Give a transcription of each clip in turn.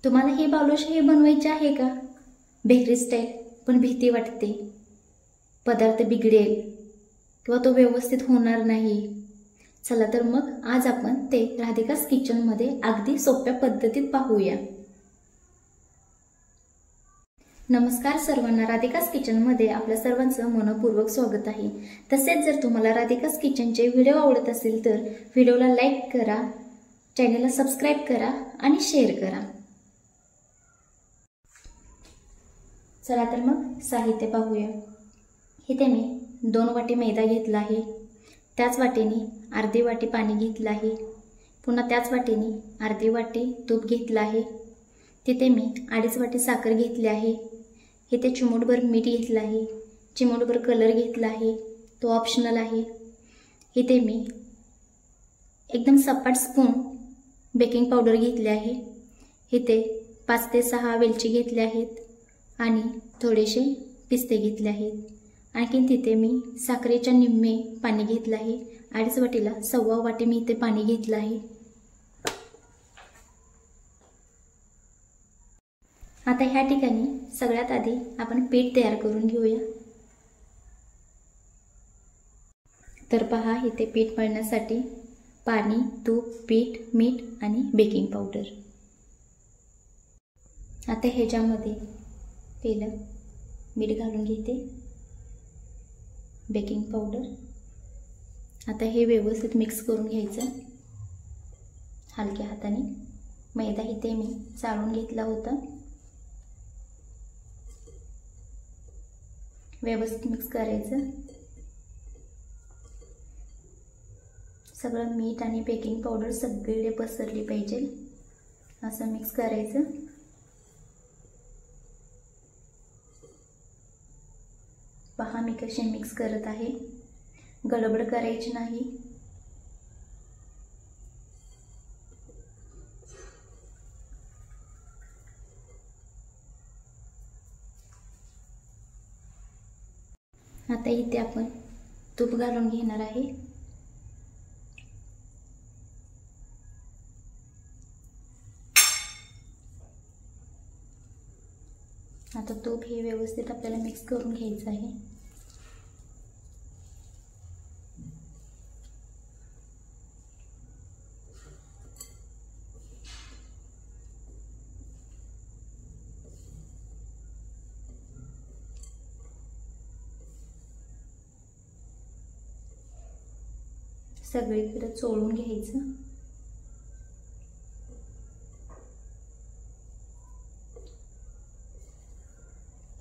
तुम्हाला ही बालुशाही बनवायची आहे का? बेकरी स्टाईल, पण भीती वाटते पदार्थ बिघडेल किंवा तो व्यवस्थित होणार नाही. चला तर मग आज आपण ते राधिकास किचनमध्ये अगदी सोप्या पद्धतीत पाहूया. नमस्कार सर्वांना, राधिकास किचनमध्ये आपल्या सर्वांचं मनपूर्वक स्वागत आहे. तसेच जर तुम्हाला राधिकास किचनचे व्हिडिओ आवडत असेल तर व्हिडिओला लाईक करा, चॅनलला सबस्क्राईब करा आणि शेअर करा. चला तर मग साहित्य पाहूया. इथे मी 2 वाटी मैदा घेतला आहे, त्याच वाटीने अर्धी वाटी पाणी घेतलं आहे, पुन्हा त्याच वाटीने अर्धी वाटी तूप घेतलं आहे. तिथे मी 2.5 वाटी साखर घेतली आहे. इथे चिमूटभर मीठ घेतलं आहे, चिमूटभर कलर घेतला आहे, तो ऑप्शनल आहे. इथे मी एकदम सपाट स्पून बेकिंग पावडर घेतली आहे. इथे 5 ते 6 वेलची घेतल्या आहेत आणि थोडेसे पिस्ते घेतले आहेत. आणखीन तिथे मी साखरेच्या निम्मे पाणी घेतलं आहे. 2.5 वाटीला 1.25 वाटी मी इथे पाणी घेतलं आहे. आता ह्या ठिकाणी सगळ्यात आधी आपण पीठ तयार करून घेऊया. तर पहा, इथे पीठ मळण्यासाठी पाणी, तूप, पीठ, मीठ आणि बेकिंग पावडर. आता ह्याच्यामध्ये पहिलं मीठ घालून घेते, बेकिंग पावडर. आता हे व्यवस्थित मिक्स करून घ्यायचं हलक्या हाताने. मैदा इथे मी चाळून घेतला होता. व्यवस्थित मिक्स करायचं. सगळं मीठ आणि बेकिंग पावडर सगळीकडे पसरली पाहिजे असं मिक्स करायचं. पहा मी कशी मिक्स करत आहे, गडबड करायची नाही. आता इथे आपण तूप घालून घेणार आहे. आता तूप हे व्यवस्थित आपल्याला मिक्स करून घ्यायचं आहे. सगळीकडे चोळून घ्यायचं.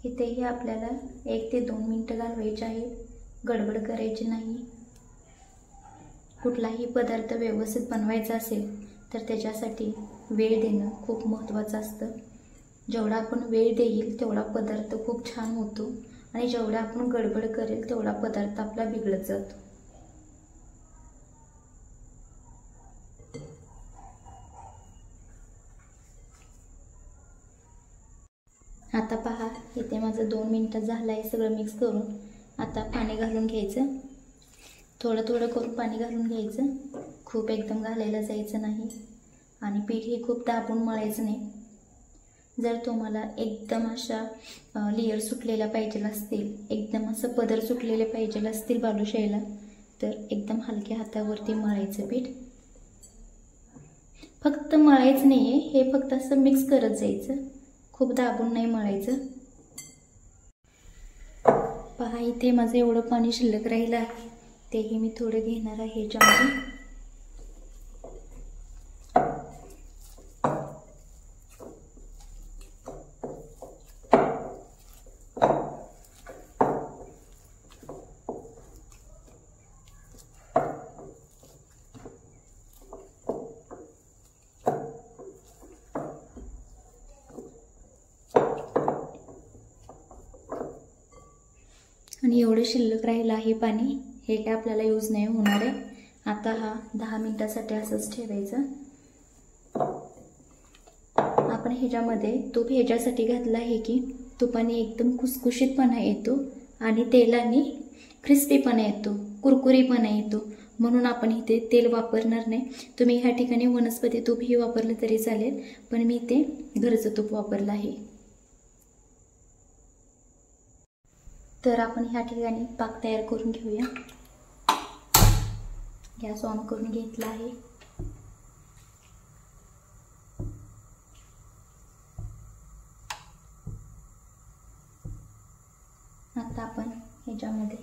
इथेही आपल्याला 1 ते 2 मिनिटं घालवायचे आहेत, गडबड करायची नाही. कुठलाही पदार्थ व्यवस्थित बनवायचा असेल तर त्याच्यासाठी वेळ देणं खूप महत्त्वाचं असतं. जेवढा आपण वेळ देईल तेवढा पदार्थ खूप छान होतो आणि जेवढा आपण गडबड करेल तेवढा पदार्थ आपला बिघडत जातो. आता पहा, इथे माझं 2 मिनिटं झालं आहे सगळं मिक्स करून. आता पाणी घालून घ्यायचं, थोडं थोडं करून पाणी घालून घ्यायचं. खूप एकदम घालायला जायचं नाही आणि पीठ हे खूप दाबून मळायचं नाही. जर तुम्हाला एकदम अशा लेयर सुटलेल्या पाहिजे असतील, एकदम असं पदर सुटलेले पाहिजे असतील बालुशाहीला, तर एकदम हलक्या हातावरती मळायचं पीठ. फक्त मळायचं नाही आहे, हे फक्त असं मिक्स करत जायचं, खूप दाबून नाही मळायचं. पहा, इथे माझं एवढं पाणी शिल्लक राहिलं आहे, तेही मी थोडं घेणार आहे ह्याच्यामध्ये. आणि एवढं शिल्लक राहिलं आहे पाणी, हे काय आपल्याला यूज नाही होणार आहे. आता हा 10 मिनिटासाठी असंच ठेवायचं. आपण ह्याच्यामध्ये तूप ह्याच्यासाठी घातलं आहे की तुपाने एकदम खुसखुशीतपणा येतो आणि तेलाने क्रिस्पीपणा येतो, कुरकुरीपणा येतो. म्हणून आपण इथे तेल वापरणार नाही. तुम्ही ह्या ठिकाणी वनस्पती तूपही वापरलं तरी चालेल, पण मी इथे घरचं तूप वापरलं आहे. तर आपण ह्या ठिकाणी पाक तयार करून घेऊया. गॅस ऑन करून घेतला आहे. आता आपण ह्याच्यामध्ये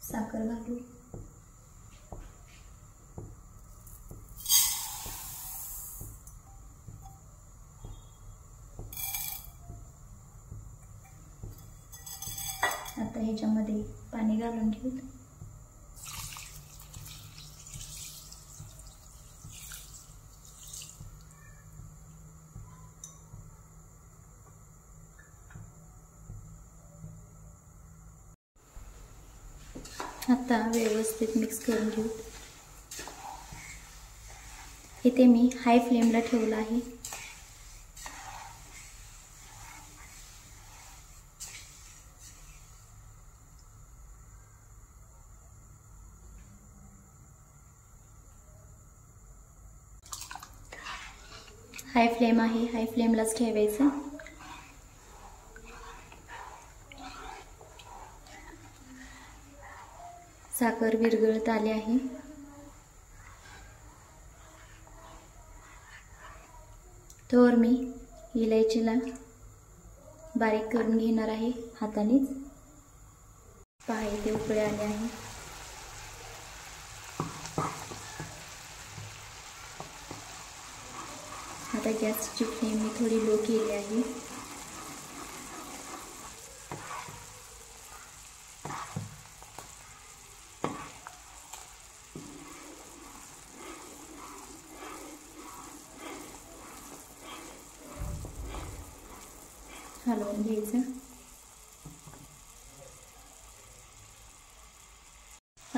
साखर घालू. आता ह्याच्यामध्ये पाणी घालून घेऊ. आता व्यवस्थित मिक्स करून घेऊ. इथे मी हाय फ्लेमला ठेवला आहे. हाय फ्लेम आहे, हाय फ्लेमलाच ठेवायचं. साखर विरघळत आली आहे. तर मी इलायचीला बारीक करून घेणार आहे हातानेच. पहा इथे उकळे आले आहे. आता गॅसची फ्लेम मी थोडी लो केली आहे. हलवून घ्यायचं.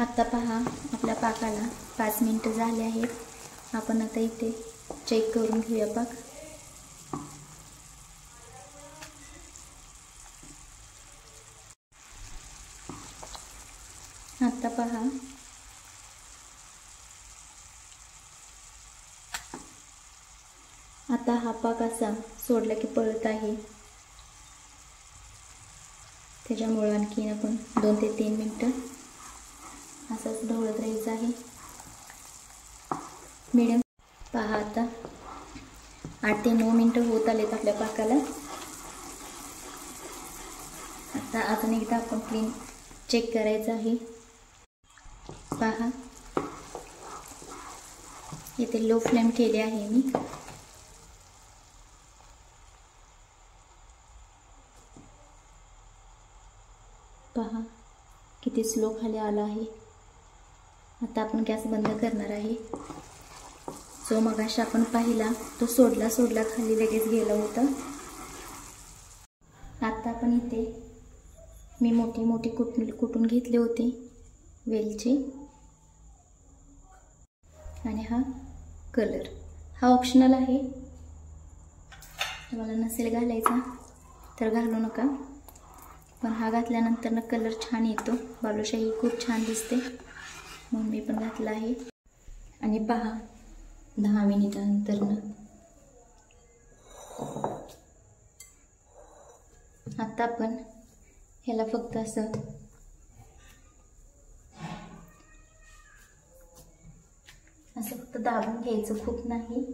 आता पहा आपल्या पाकाला 5 मिनिटं झाले आहेत. आपण आता इथे चेक करून घेऊया पाक. आता पहा आता हा पाक असा सोडला की पळत आहे. त्याच्यामुळे आणखीन आपण 2 ते 3 मिनिटं असंच ढवळत राहायचं आहे. मीडियम. पहा आता 8 ते 9 मिनिटं होत आलेत आपल्या पाकाला. आता अजून एकदा आपण क्लीन चेक करायचं आहे. पहा इथे लो फ्लेम केले आहे मी. पहा किती स्लो खाली आला आहे. आता आपण गॅस बंद करणार आहे. जो मगाशी आपण पाहिला तो सोडला खाली लगेच गेला होता. आता आपण इथे मी मोठी कुटून घेतले होते वेलची. आणि हा कलर हा ऑप्शनल आहे. तुम्हाला नसेल घालायचा तर घालू नका, पण हा घातल्यानंतर ना कलर छान येतो. बालुशाही खूप छान दिसते म्हणून मी पण घातला आहे. आणि पहा 10 मिनिटानंतर ना आता आपण ह्याला फक्त असं फक्त दाबून घ्यायचं, खूप नाही.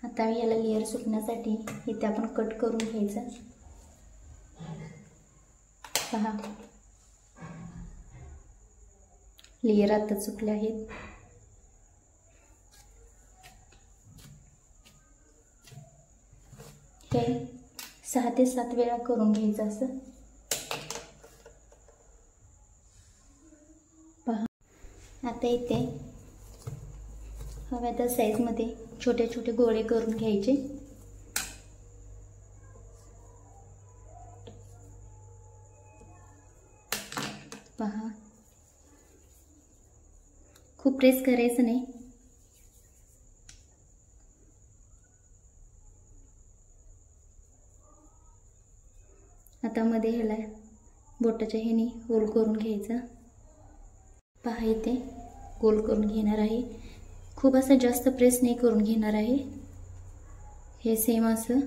आता याला लेअर सुटण्यासाठी इथे आपण कट करून घ्यायचं. पहा लेयर आता सुटले आहेत. हे 6 ते 7 वेळा करून घ्यायचं असं. पहा आता इथे हव्या त्या साईजमध्ये छोटे छोटे गोळे करून घ्यायचे. पहा खूप प्रेस करायचं नाही. आता मध्ये ह्याला बोटाच्या ह्याने होल करून घ्यायचा. पहा इथे गोल करून घेणार आहे। खूप असं जास्त प्रेस नाही करून घेणार आहे। हे सेम असं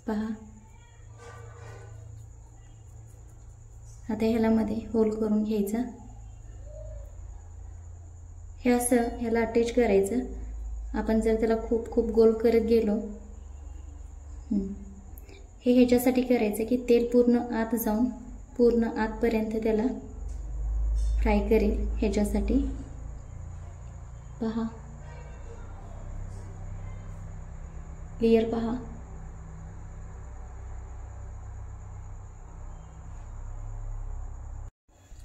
पहा। आता ह्याला मध्ये होल करून घ्यायचा। हे असं ह्याला अटॅच करायचं। आपण जर त्याला खूप खूप गोल करत गेलो, हे ह्याच्यासाठी करायचं की तेल पूर्ण आत जाऊन पूर्ण आतपर्यंत त्याला फ्राय करेल, ह्याच्यासाठी पहा। क्लियर पहा।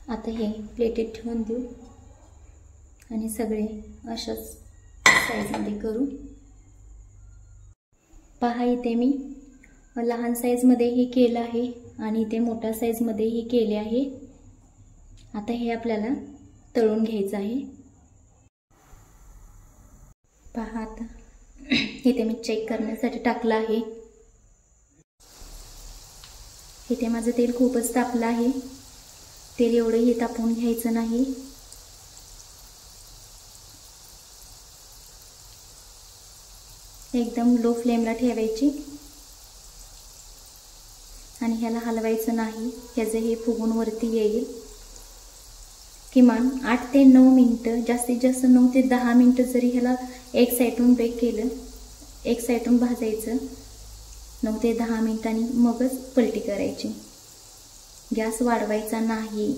आता हे प्लेटेत ठेवून देऊ आणि सगळे अशाच साईजमध्ये करू। पहा, इथे मी लहान साईजमध्येही केलं आहे आणि इथे मोठ्या साईजमध्येही केले आहे। आता हे आपल्याला तळून घ्यायचं आहे। पहा, आता इथे मी चेक करण्यासाठी टाकलं आहे। इथे माझं तेल खूपच तापलं आहे। तेल एवढंही तापवून घ्यायचं नाही। एकदम लो फ्लेमला ठेवायची आणि ह्याला हलवायचं नाही। ह्याचं हे फुगून वरती येईल। किमान 8 ते 9 मिनिटं, जास्तीत जास्त 9 ते 10 मिनिटं जरी ह्याला एक साईडून बेक केलं, एक साईडून भाजायचं 9 ते 10 मिनिटांनी, मगच पलटी करायची। गॅस वाढवायचा नाही।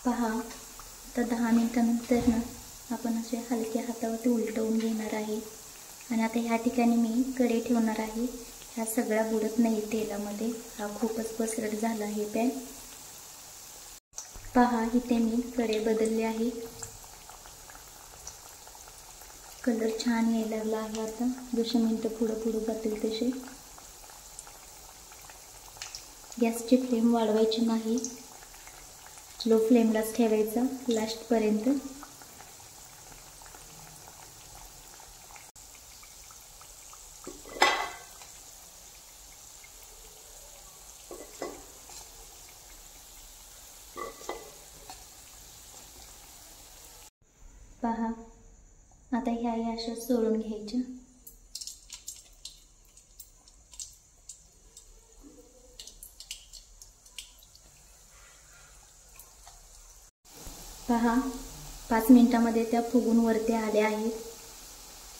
पहा, आता 10 मिनिटांनंतर ना आपण असे हलक्या हातावरती उलटवून घेणार आहे आणि आता ह्या ठिकाणी मी कढई ठेवणार आहे। ह्या सगळ्या बुडत नाही तेलामध्ये। हा खूपच पसरट झाला आहे पॅन। पहा, इथे मी कढई बदलली आहे। कलर छान यायला लागला आहे। आता जसे मिनिटं पुढे जातील तसे गॅसची फ्लेम वाढवायची नाही, लो फ्लेमलाच ठेवायचा लास्टपर्यंत। पहा, आता ह्या अशा सोडून घ्यायच्या। पहा, 5 मिनिटांमध्ये त्या फुगून वरती आल्या आहेत।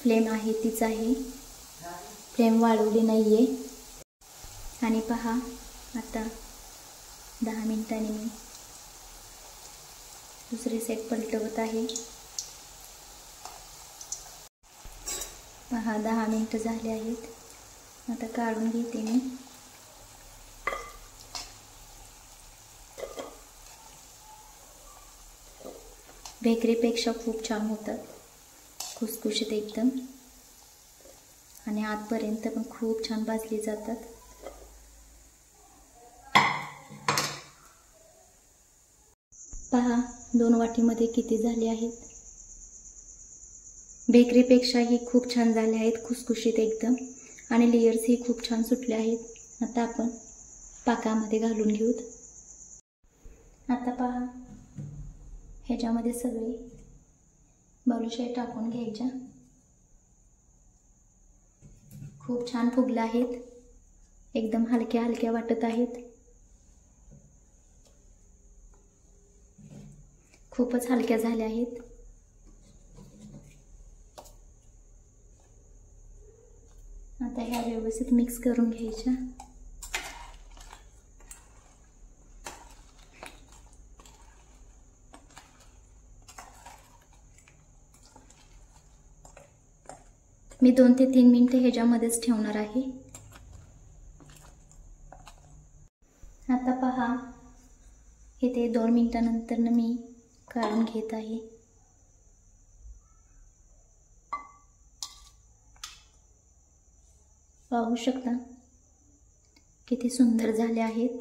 फ्लेम आहे तीच आहे, फ्लेम वाढवली नाहीये। आणि पहा, आता 10 मिनिटांनी मी दुसरी साईड पलटवत आहे। पहा, 10 मिनिटं झाली आहेत। आता काढून घेते मी। बेकरीपेक्षा खूप छान होतात, खुसखुशीत एकदम, आणि आतपर्यंत पण खूप छान भाजली जातात। पहा, 2 वाटीमध्ये किती झाले आहेत। बेकरीपेक्षाही खूप छान झाले आहेत, खुसखुशीत एकदम, आणि लेयर्सही खूप छान सुटले आहेत। आता आपण पाकामध्ये घालून घेऊत। आता पहा, ह्याच्यामध्ये सगळे बालुशाही टाकून घ्यायच्या। खूप छान फुगल्या आहेत, एकदम हलक्या हलक्या वाटत आहेत। खूपच हलक्या झाल्या आहेत। आता ह्या व्यवस्थित मिक्स करून घ्यायच्या। मी 2 ते 3 मिनिटं ह्याच्यामध्येच ठेवणार आहे। आता पहा, इथे 2 मिनिटांनंतर मी काढून घेत आहे। पाहू शकता किती सुंदर झाले आहेत।